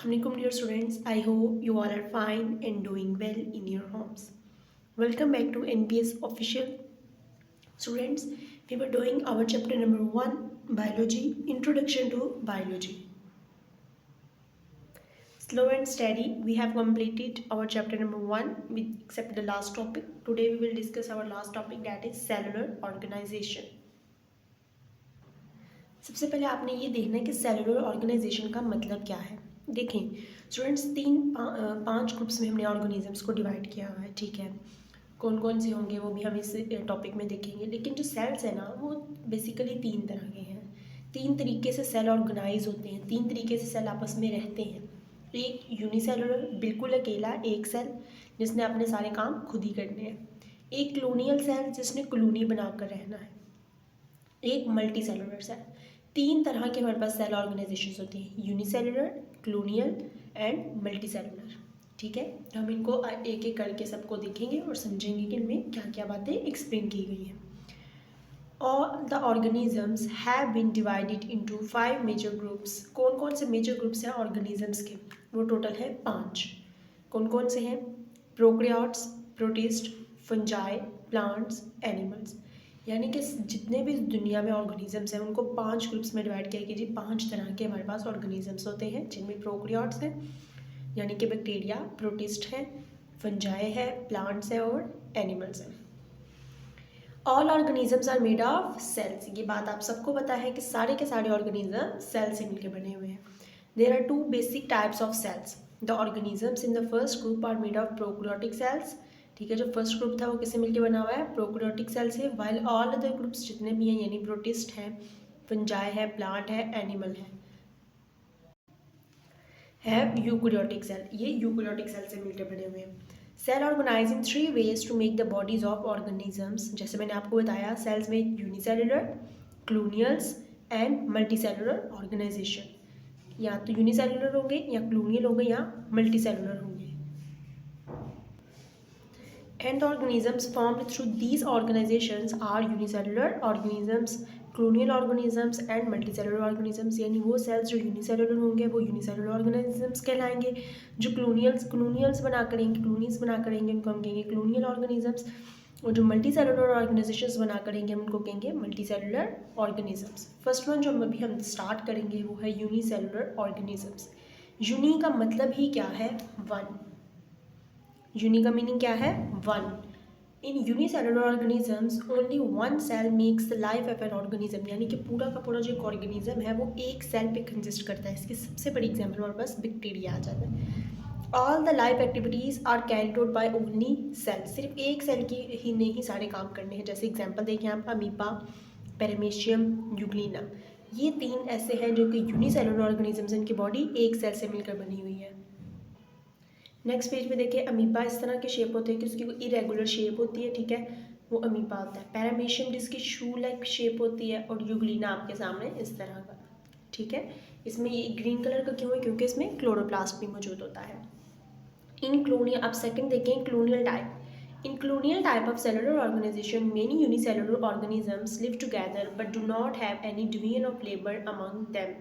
Assalamualaikum dear students. I hope you all are fine and doing well in your homes. Welcome back to NPS official. Students, we were doing our chapter number 1 biology, introduction to biology. Slow and steady, we have completed our chapter number 1 with except the last topic. Today we will discuss our last topic, that is cellular organization. सबसे पहले आपने ये देखना है कि cellular organisation का मतलब क्या है। देखें स्टूडेंट्स, पांच ग्रुप्स में हमने ऑर्गेनिजम्स को डिवाइड किया हुआ है, ठीक है। कौन कौन से होंगे वो भी हम इस टॉपिक में देखेंगे, लेकिन जो सेल्स है ना वो बेसिकली तीन तरह के हैं। तीन तरीके से सेल ऑर्गेनाइज होते हैं, तीन तरीके से सेल आपस में रहते हैं। एक यूनिसेलुलर, बिल्कुल अकेला एक सेल जिसने अपने सारे काम खुद ही करने हैं। एक क्लोनियल सेल जिसने कॉलोनी बनाकर रहना है। एक मल्टी सेलुलर सेल। तीन तरह के हमारे पास सेल ऑर्गेनाइजेशन होती हैं, unicellular, colonial and multi cellular. ठीक है, तो हम इनको एक एक करके सबको देखेंगे और समझेंगे कि इनमें क्या क्या बातें एक्सप्लेन की गई हैं। All the organisms have been divided into 5 major groups. कौन कौन से मेजर ग्रुप्स हैं ऑर्गेनिजम्स के? वो टोटल है 5। कौन कौन से हैं? Prokaryotes, protist, fungi, plants, animals. यानी कि जितने भी दुनिया में ऑर्गेनिजम्स हैं उनको 5 ग्रुप्स में डिवाइड किया गया जी। 5 तरह के हमारे पास ऑर्गेनिजम्स होते हैं, जिनमें प्रोकैरियोट्स हैं यानी कि बैक्टीरिया, प्रोटिस्ट है, फंजाई है, प्लांट्स है और एनिमल्स हैं। All organisms are made of cells. ये बात आप सबको पता है कि सारे के सारे ऑर्गेनिज्म सेल से मिलकर बने हुए हैं। There are 2 basic types of cells. The organisms in the first group are made of prokaryotic cells. ठीक है, जो फर्स्ट ग्रुप था वो किससे मिलकर बना हुआ है? प्रोकैरियोटिक सेल से। वाइल ऑल अदर ग्रुप्स जितने भी हैं यानी प्रोटिस्ट है, फंजाई है, प्लांट है, एनिमल है यूकैरियोटिक सेल। ये यूकैरियोटिक सेल से मिलकर बने हुए हैं। Cell organise in 3 ways to make the bodies of organisms. जैसे मैंने आपको बताया, सेल्स में unicellular, colonials and multicellular organisation. या तो यूनिसेलुलर होंगे या क्लोनियल होंगे या मल्टी सेलुलर होंगे। And the organisms formed through these organizations are unicellular organisms, colonial organisms and multicellular organisms। यानी वो सेल्स जो यूनिसेलुलर होंगे वो यूनिसेलुलर organisms कहलाएंगे। जो क्लोनियल्स बना करेंगे, क्लोनीज बना करेंगे, उनको हम कहेंगे क्लोनियल organisms। और जो मल्टी सेलुलर ऑर्गेनाइजेशंस बना करेंगे हम उनको कहेंगे multi cellular organisms. First one जो अभी हम स्टार्ट करेंगे वो है यूनिसेलुलर ऑर्गेनिजम्स। यूनी का मतलब ही क्या है? वन। यूनी का मीनिंग क्या है? One. In unicellular organisms only one cell makes the life of an organism. यानी कि पूरा का पूरा जो एक ऑर्गेनिज्म है वो एक सेल पे कंसिस्ट करता है। इसकी सबसे बड़ी एग्जांपल हमारे पास बैक्टीरिया आ जाता है। All the life activities are carried out by only cell. सिर्फ एक सेल की ही ने ही सारे काम करने हैं। जैसे एग्जांपल देखें आप, अमीबा, पेरामीशियम, यूग्लिना। ये 3 ऐसे हैं जो कि यूनिसेलुलर ऑर्गेनिजम्स, इनकी बॉडी एक सेल से मिलकर बनी हुई है। नेक्स्ट पेज पे देखिए, अमीबा इस तरह के शेप होते हैं कि उसकी कोई इरेगुलर शेप होती है, ठीक है, वो अमीबा होता है। पैरामीशियम जिसकी शू लाइक शेप होती है, और यूग्लिना आपके सामने इस तरह का, ठीक है। इसमें ये ग्रीन कलर का क्यों है? क्योंकि इसमें क्लोरोप्लास्ट भी मौजूद होता है। इन क्लोनियल, अब सेकंड देखें, colonial type. In colonial type of cellular organization, many unicellular organisms live together but do not have any division of labor among them.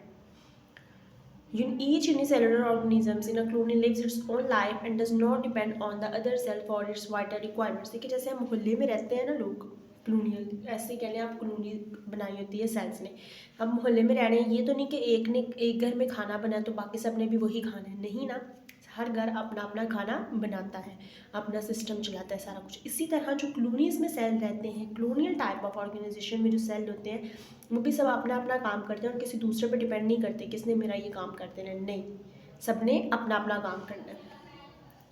Each unicellular organism in a colony lives its own life and does not depend on the other cell for its vital requirements। देखिए जैसे हम मोहल्ले में रहते हैं ना लोग, colonial ऐसे कह लें आप, कॉलोनी बनाई होती है सेल्स ने। हम मोहल्ले में रह रहे हैं, ये तो नहीं कि एक ने एक घर में खाना बना तो बाकी सब ने भी वही खाना है, नहीं ना। हर घर अपना अपना खाना बनाता है, अपना सिस्टम चलाता है सारा कुछ। इसी तरह जो कॉलोनीज में सेल रहते हैं, कॉलोनियल टाइप ऑफ ऑर्गेनाइजेशन में जो सेल होते हैं वो भी सब अपना अपना काम करते हैं और किसी दूसरे पर डिपेंड नहीं करते किसने मेरा ये काम कर देना, नहीं, सबने अपना अपना काम करना है।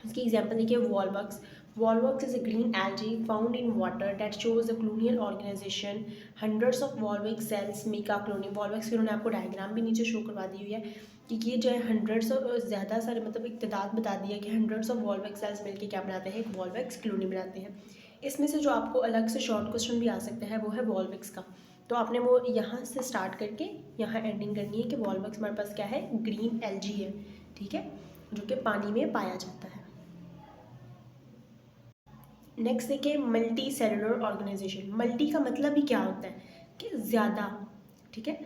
इसकी एग्जांपल देखिए, Volvox. Volvox is a green algae found in water that shows the colonial organisation. Hundreds of Volvox cells make a colony. Volvox की उन्होंने आपको डायग्राम भी नीचे शो करवा दी हुई है कि ये जो है हंड्रेड्स ऑफ, ज़्यादा सारे मतलब एक तादाद बता दी है कि हंड्रेड्स ऑफ वॉलविक सेल्स मिलकर क्या बनाते हैं? एक वॉलविक्स कॉलोनी बनाते हैं। इसमें से जो आपको अलग से शॉर्ट क्वेश्चन भी आ सकता है वो है वॉलविक्स का। तो आपने वो यहाँ से स्टार्ट करके यहाँ एंडिंग करनी है कि वॉलविक्स हमारे पास क्या है? ग्रीन एल्गी है, ठीक है, जो कि पानी में पाया जाता है। नेक्स्ट देखिए, मल्टी सेलुलर ऑर्गेनाइजेशन। मल्टी का मतलब ही क्या होता है? कि ज़्यादा, ठीक है।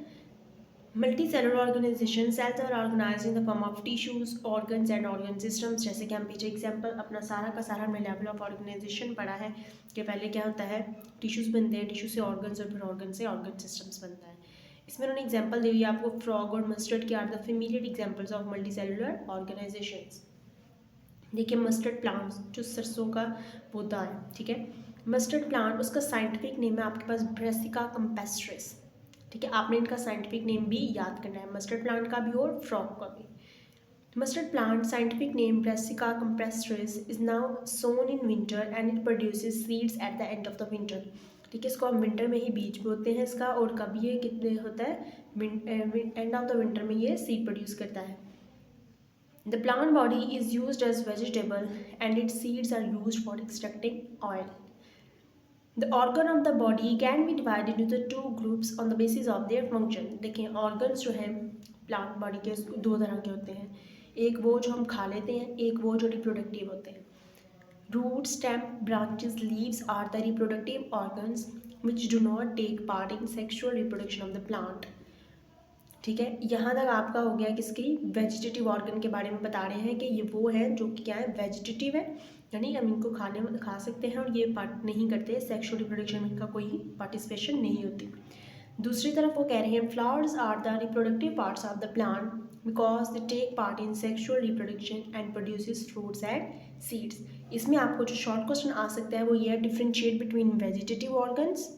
Multicellular organisation, cells are organise in the form of tissues, organs and organ systems. जैसे कि हम पीछे एग्जाम्पल अपना सारा का सारा हमने लेवल ऑफ ऑर्गेनाइजेशन पढ़ा है कि पहले क्या होता है, टिश्यूज बनते हैं, टिश्यू से ऑर्गन्स और फिर ऑर्गन से ऑर्गन सिस्टम्स बनता है। इसमें उन्होंने एग्जाम्पल दे दिया आपको, फ्रॉग और मस्टर्ड के are the familiar examples of multicellular organisations. देखिए मस्टर्ड प्लांट जो सरसों का पौधा है, ठीक है, मस्टर्ड प्लांट उसका साइंटिफिक नेम है आपके पास ब्रेसिका कंपेस्ट्रिस, ठीक है, आपने इनका साइंटिफिक नेम भी याद करना है, मस्टर्ड प्लांट का भी और फ्रॉग का भी। Mustard plant scientific name Brassica campestris is now sown in winter and it produces seeds at the end of the winter. ठीक है, इसको हम विंटर में ही बीज बोते हैं इसका, और कब ये कितने होता है, एंड ऑफ द विंटर में ये सीड प्रोड्यूस करता है। The plant body is used as vegetable and its seeds are used for extracting oil. The organ of the body can be divided into the two groups on the basis of their function. देखिए organs जो हैं plant body के दो तरह के होते हैं, एक वो जो हम खा लेते हैं, एक वो जो reproductive होते हैं। Roots, stem, branches, leaves are the reproductive organs which do not take part in sexual reproduction of the plant. ठीक है, यहाँ तक आपका हो गया किसकी, वेजिटेटिव ऑर्गन के बारे में बता रहे हैं कि ये वो है जो कि क्या है, वेजिटेटिव है, यानी हम इनको खाने में खा सकते हैं और ये पार्ट नहीं करते, सेक्सुअल रिप्रोडक्शन में इनका कोई पार्टिसिपेशन नहीं होती। दूसरी तरफ वो कह रहे हैं flowers are the reproductive parts of the plant because they take part in sexual reproduction and produces fruits and seeds. इसमें आपको जो शॉर्ट क्वेश्चन आ सकता है वो ये है, differentiate between vegetative organs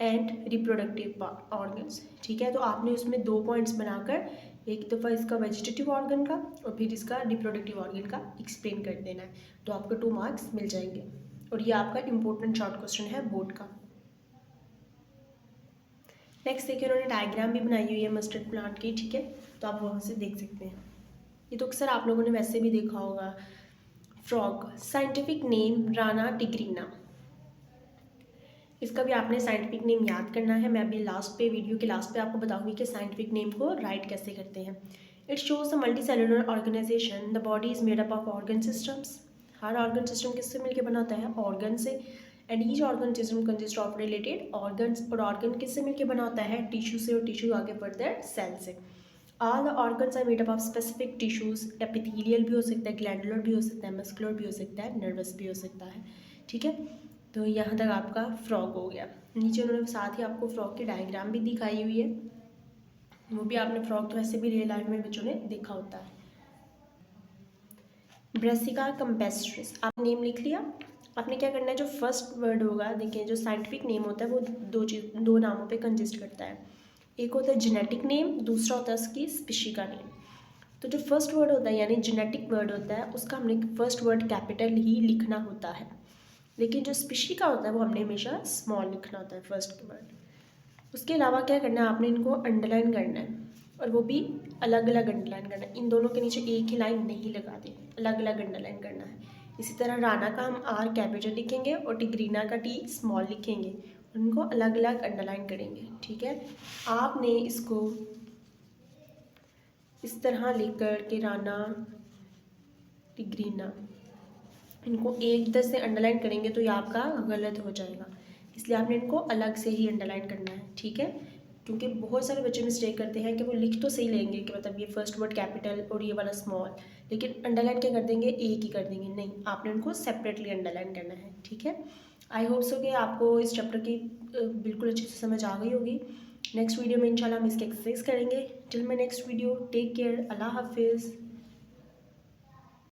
and reproductive organs. ठीक है, तो आपने उसमें 2 पॉइंट्स बनाकर एक दफ़ा इसका वेजिटेटिव ऑर्गन का और फिर इसका रिप्रोडक्टिव ऑर्गन का एक्सप्लेन कर देना है, तो आपको 2 मार्क्स मिल जाएंगे। और ये आपका इंपॉर्टेंट शॉर्ट क्वेश्चन है बोर्ड का। नेक्स्ट देखिए उन्होंने डायग्राम भी बनाई हुई है मस्टर्ड प्लांट की, ठीक है, तो आप वहाँ से देख सकते हैं। ये तो अक्सर आप लोगों ने वैसे भी देखा होगा। Frog, scientific name Rana tigrina, इसका भी आपने साइंटिफिक नेम याद करना है। मैं अभी लास्ट पे, वीडियो के लास्ट पे आपको बताऊंगी कि साइंटिफिक नेम को राइट कैसे करते हैं। It shows the multicellular organisation, the body is made up of organ systems. हर ऑर्गन सिस्टम किससे मिलकर बना होता है, ऑर्गन से। And each organ system consist of related organs, और ऑर्गन किससे मिलकर बना होता है, टिश्यू से, और टिश्यू आगे फर्दर सेल से। All the organs are made up of specific tissues, epithelial भी हो सकता है, ग्लैंडुलर भी हो सकता है, मस्कुलर भी हो सकता है, नर्वस भी हो सकता है। ठीक है, तो यहाँ तक आपका फ्रॉग हो गया। नीचे उन्होंने साथ ही आपको फ्रॉग की डायग्राम भी दिखाई हुई है, वो भी आपने फ्रॉग तो ऐसे भी रियल लाइफ में बच्चों ने देखा होता है। ब्रेसिका कंपेस्ट्रिस, आप नेम लिख लिया। आपने क्या करना है, जो फर्स्ट वर्ड होगा, देखिए जो साइंटिफिक नेम होता है वो दो नामों पे कंसिस्ट करता है। एक होता है जेनेटिक नेम, दूसरा होता है उसकी स्पीशी का नेम। तो जो फर्स्ट वर्ड होता है यानी जेनेटिक वर्ड होता है, उसका हमने फर्स्ट वर्ड कैपिटल ही लिखना होता है, लेकिन जो स्पीशी का होता है वो हमने हमेशा स्मॉल लिखना होता है फर्स्ट वर्ड। उसके अलावा क्या करना है, आपने इनको अंडरलाइन करना है, और वो भी अलग अलग अंडरलाइन करना है। इन दोनों के नीचे एक ही लाइन नहीं लगा दी, अलग अलग अंडरलाइन करना है। इसी तरह राना का हम आर कैपिटल लिखेंगे और टिग्रीना का टी स्मॉल लिखेंगे, उनको अलग अलग अंडरलाइन करेंगे। ठीक है, आपने इसको इस तरह लिख कर के राना टिग्रीना, इनको एक दस से अंडरलाइन करेंगे तो ये आपका गलत हो जाएगा, इसलिए आपने इनको अलग से ही अंडरलाइन करना है। ठीक है, क्योंकि बहुत सारे बच्चे मिस्टेक करते हैं कि वो लिख तो सही लेंगे कि मतलब ये फर्स्ट वर्ड कैपिटल और ये वाला स्मॉल, लेकिन अंडरलाइन क्या कर देंगे, एक ही कर देंगे। नहीं, आपने उनको सेपरेटली अंडरलाइन करना है। ठीक है, आई होप सो कि आपको इस चैप्टर की बिल्कुल अच्छे से समझ आ गई होगी। नेक्स्ट वीडियो में इंशाल्लाह हम इसकी एक्सरसाइज करेंगे। Till my next video, take care, अल्लाह हाफिज़।